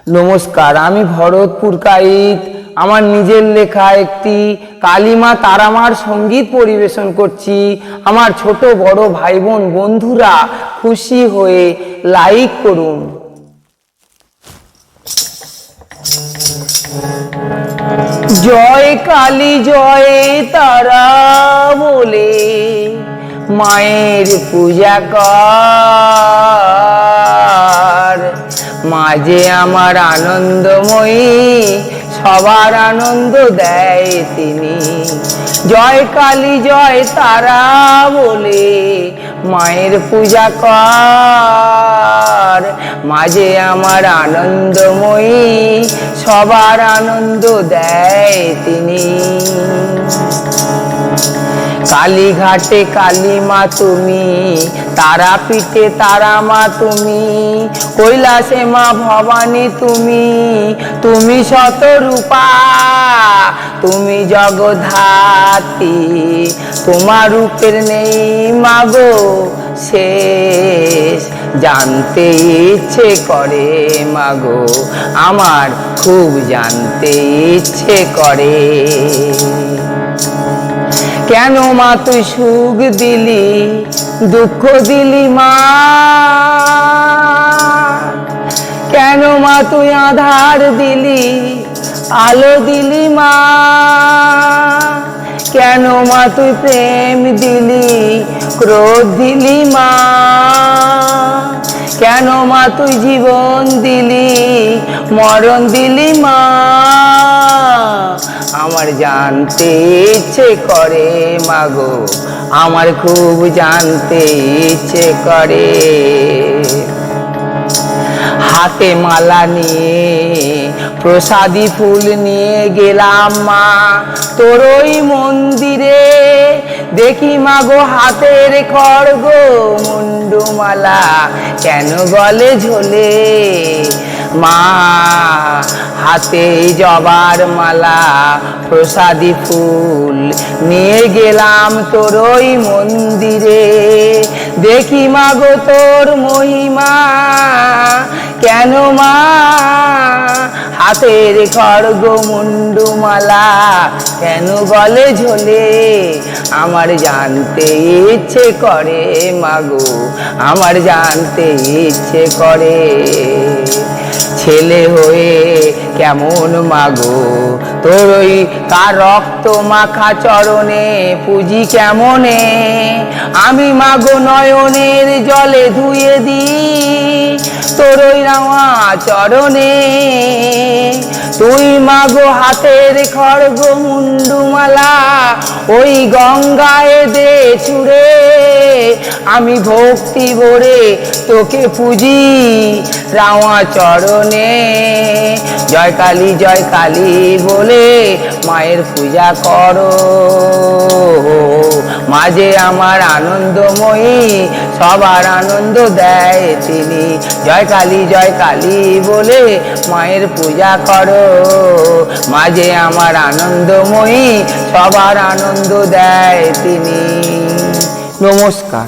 নমস্কার, আমি ভরতপুর কাইত আমার নিজের লেখা একটি কালীমা তারামার সঙ্গীত পরিবেশন করছি। আমার ছোট বড় ভাই বোন বন্ধুরা খুশি হয়ে লাইক করুন। জয় কালী জয় তারা বলে মায়ের পূজা কর, মাঝে আমার আনন্দময়ী সবার আনন্দ দেয় তিনি। জয় কালী জয় তারা বলে মায়ের পূজা কর, মাঝে আমার আনন্দময়ী সবার আনন্দ দেয় তিনি। কালীঘাটে কালী মা তুমি, তারাপীঠে তারা মা তুমি, কৈলাসে মা ভবানী তুমি, তুমি শতরূপা, তুমি জগদ্ধাত্রী, তোমার রূপের নেই মাগো শেষ, জানতে ইচ্ছে করে মাগো আমার খুব জানতে ইচ্ছে করে। কেন মা তুই সুখ দিলি দুঃখ দিলি মা, কেন মা তুই আধার দিলি আলো দিলি মা, কেন মা তুই প্রেম দিলি ক্রোধ দিলি মা, কেন মা তুই জীবন দিলি মরণ দিলি মা, আমার জানতে ইচ্ছে করে মাগো আমার খুব জানতে ইচ্ছে করে। হাতে মালা নিয়ে প্রসাদী ফুল নিয়ে গেলাম মা তোর ওই মন্দিরে, দেখি মাগো হাতের খড়গ মুন্ডুমালা কেন গলে ঝোলে, মা হাতে জবার মালা প্রসাদী ফুল নিয়ে গেলাম তোর ওই মন্দিরে, দেখি মাগো তোর মহিমা কেন মা হাতের খড়গ মুন্ডুমালা কেন গলে ঝোলে, আমার জানতে ইচ্ছে করে মাগো আমার জানতে ইচ্ছে করে। ছেলে হয়ে কেমন মাগো তোর ওই কার রক্ত মাখা চরণে পুজি কেমনে, আমি মাগো নয়নের জলে ধুয়ে দিই তোর ওই রাঙা চরণে, তুই মাগো হাতের খড়গ মুন্ডুমালা ওই গঙ্গায় দে ছুড়ে, আমি ভক্তি ভরে তোকে পুজি রাঙা চরণে। জয় কালী বলে মায়ের পূজা করো, মাঝে আমার আনন্দময়ী সবার আনন্দ দেয় তিনি। জয় কালী বলে মায়ের পূজা করো, মাঝে আমার আনন্দময়ী সবার আনন্দ দেয় তিনি। নমস্কার।